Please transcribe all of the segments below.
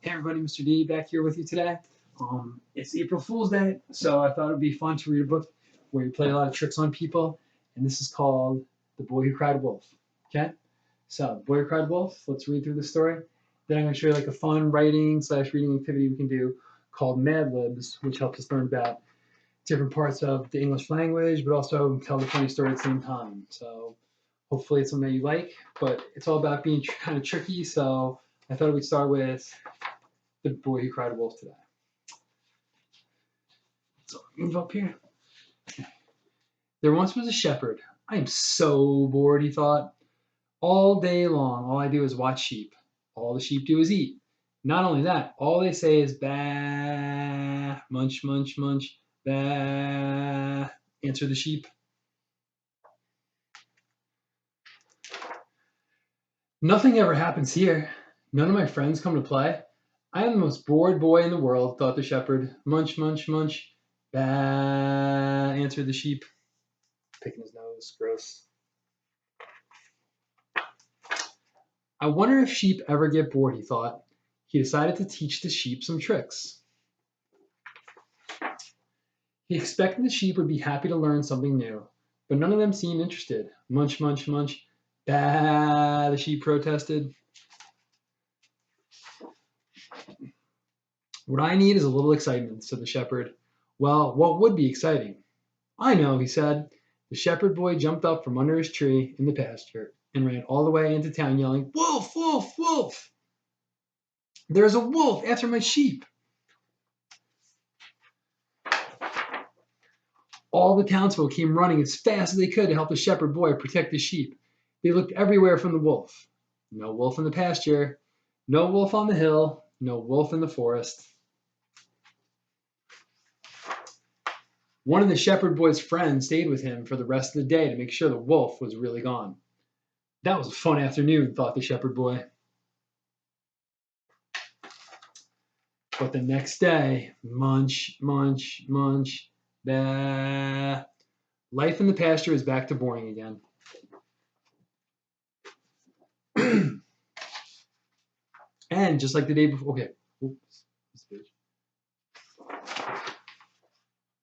Hey everybody, Mr. D back here with you today. It's April Fool's Day, so I thought it would be fun to read a book where you play a lot of tricks on people, and this is called The Boy Who Cried Wolf. Okay? So, The Boy Who Cried Wolf, let's read through the story. Then I'm going to show you like a fun writing/reading activity we can do called Mad Libs, which helps us learn about different parts of the English language, but also tell the funny story at the same time. So, hopefully it's something that you like, but it's all about being kind of tricky, so I thought we'd start with The Boy Who Cried Wolf today. So move up here. There once was a shepherd. I am so bored, he thought. All day long, all I do is watch sheep. All the sheep do is eat. Not only that, all they say is bah, munch, munch, munch, bah. Answer the sheep. Nothing ever happens here. None of my friends come to play. I am the most bored boy in the world, thought the shepherd. Munch, munch, munch. Bah, answered the sheep. Picking his nose, gross. I wonder if sheep ever get bored, he thought. He decided to teach the sheep some tricks. He expected the sheep would be happy to learn something new, but none of them seemed interested. Munch, munch, munch. Bah, the sheep protested. What I need is a little excitement, said the shepherd. Well, what would be exciting? I know, he said. The shepherd boy jumped up from under his tree in the pasture and ran all the way into town yelling, Wolf, wolf, wolf! There's a wolf after my sheep! All the townsfolk came running as fast as they could to help the shepherd boy protect the sheep. They looked everywhere for the wolf. No wolf in the pasture, no wolf on the hill, no wolf in the forest. One of the shepherd boy's friends stayed with him for the rest of the day to make sure the wolf was really gone. That was a fun afternoon, thought the shepherd boy. But the next day, munch, munch, munch, bah. Life in the pasture is back to boring again. And just like the day before, okay. Oops.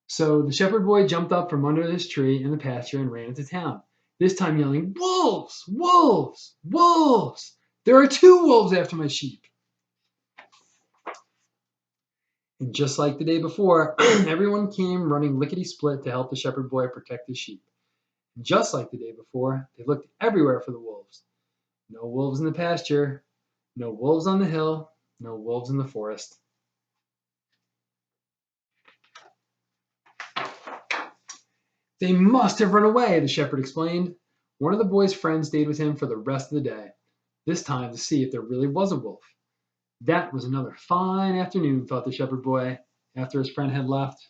So the shepherd boy jumped up from under his tree in the pasture and ran into town, this time yelling, Wolves! Wolves! Wolves! There are 2 wolves after my sheep. And just like the day before, everyone came running lickety-split to help the shepherd boy protect his sheep. And just like the day before, they looked everywhere for the wolves. No wolves in the pasture, no wolves on the hill, no wolves in the forest. They must have run away, the shepherd explained. One of the boy's friends stayed with him for the rest of the day, this time to see if there really was a wolf. That was another fine afternoon, thought the shepherd boy, after his friend had left.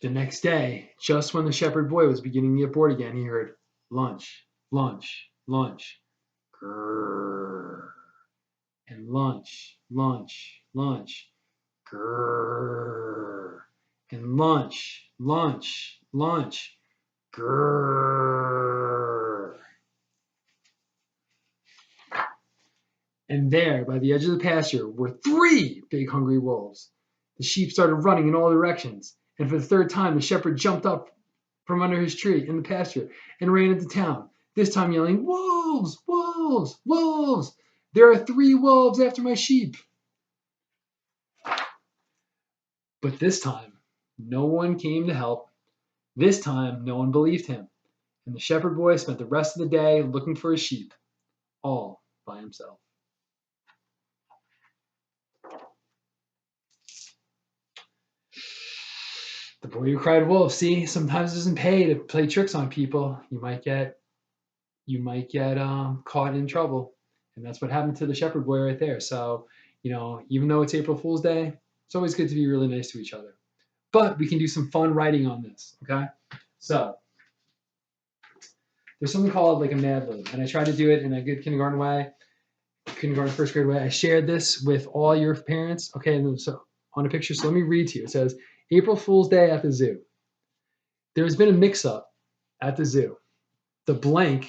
The next day, just when the shepherd boy was beginning to get bored again, he heard lunch, lunch, lunch, grrr, and lunch, lunch, lunch, grrr, and lunch, lunch, lunch, grrr. And there, by the edge of the pasture, were 3 big hungry wolves. The sheep started running in all directions, and for the 3rd time, the shepherd jumped up from under his tree in the pasture and ran into town, this time yelling, Wolves! Wolves! Wolves! There are 3 wolves after my sheep! But this time, no one came to help. This time, no one believed him, and the shepherd boy spent the rest of the day looking for his sheep, all by himself. The Boy Who Cried Wolf. See, sometimes it doesn't pay to play tricks on people. You might get caught in trouble, and that's what happened to the shepherd boy right there. So, even though it's April Fool's Day, it's always good to be really nice to each other. But we can do some fun writing on this. Okay, so there's something called like a Mad Lib, and I try to do it in a good kindergarten way, kindergarten first grade way. I shared this with all your parents. Okay, and so on a picture. So let me read to you. It says April Fool's Day at the zoo. There has been a mix-up at the zoo. The blank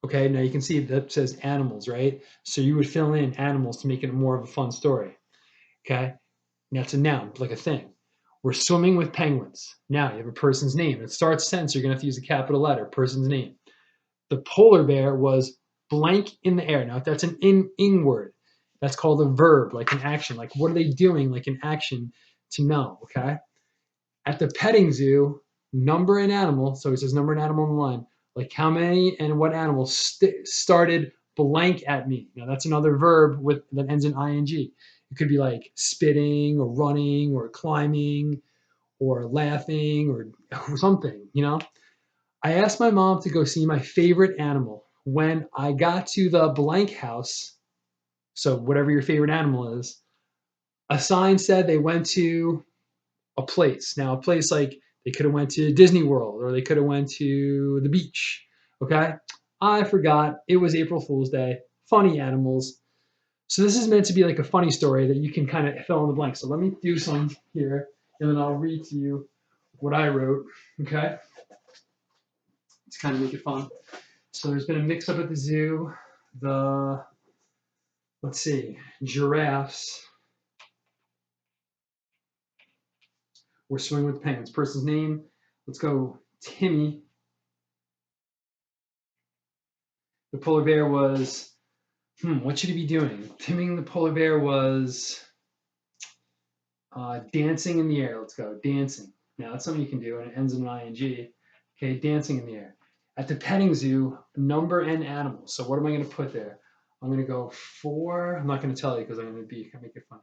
Okay, now you can see that says animals, right? So you would fill in animals to make it more of a fun story. Okay, now it's a noun, like a thing. We're swimming with penguins. Now you have a person's name. It starts sentence, you're gonna have to use a capital letter, person's name. The polar bear was blank in the air. Now, if that's an ing word, that's called a verb, like an action. Like, what are they doing? Like an action to know, okay? At the petting zoo, number an animal. So he says number an animal in the line. Like, how many and what animal started blank at me? Now, that's another verb that ends in ing. It could be like spitting or running or climbing or laughing or something, you know? I asked my mom to go see my favorite animal. When I got to the blank house, so whatever your favorite animal is, a sign said they went to a place. Now, a place like they could have went to Disney World or they could have went to the beach. Okay? I forgot. It was April Fool's Day. Funny animals. So this is meant to be like a funny story that you can kind of fill in the blank. So let me do some here, and then I'll read to you what I wrote. Okay? To kind of make it fun. So there's been a mix-up at the zoo. Let's see, giraffes were swimming with penguins. Person's name, let's go Timmy. The polar bear was, what should he be doing? Timmy the polar bear was dancing in the air. Let's go, dancing. Now that's something you can do, and it ends in an ing. Okay, dancing in the air. At the petting zoo, number and animals. So what am I going to put there? I'm going to go 4. I'm not going to tell you because I'm going to make it funny.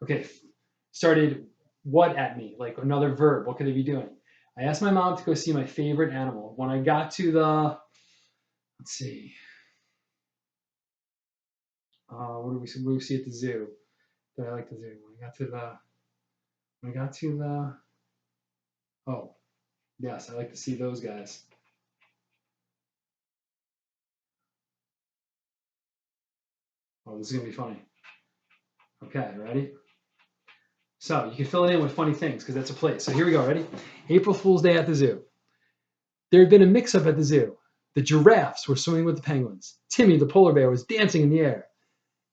Okay, started what at me? Like another verb. What could they be doing? I asked my mom to go see my favorite animal. When I got to let's see, what do we see at the zoo? That I like the zoo. When I got to the, oh, yes, I like to see those guys. Oh, this is gonna be funny. Okay, ready? So you can fill it in with funny things because that's a place. So here we go. Ready? April Fool's Day at the zoo. There had been a mix-up at the zoo. The giraffes were swimming with the penguins. Timmy the polar bear was dancing in the air.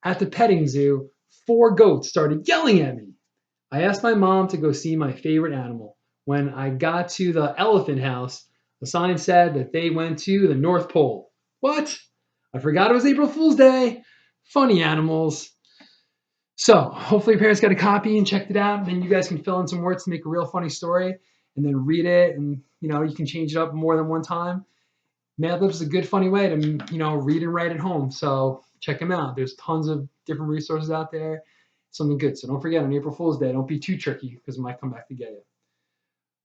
At the petting zoo, 4 goats started yelling at me. I asked my mom to go see my favorite animal. When I got to the elephant house, the sign said that they went to the North Pole. What? I forgot it was April Fool's Day. Funny animals. So hopefully your parents got a copy and checked it out. And then you guys can fill in some words to make a real funny story and then read it. And, you can change it up more than one time. Mad Libs is a good, funny way to, read and write at home. So check them out. There's tons of different resources out there. Something good. So don't forget on April Fool's Day, don't be too tricky because it might come back to get you.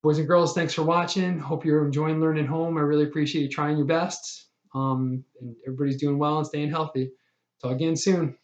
Boys and girls, thanks for watching. Hope you're enjoying learning at home. I really appreciate you trying your best. And everybody's doing well and staying healthy. Talk again soon.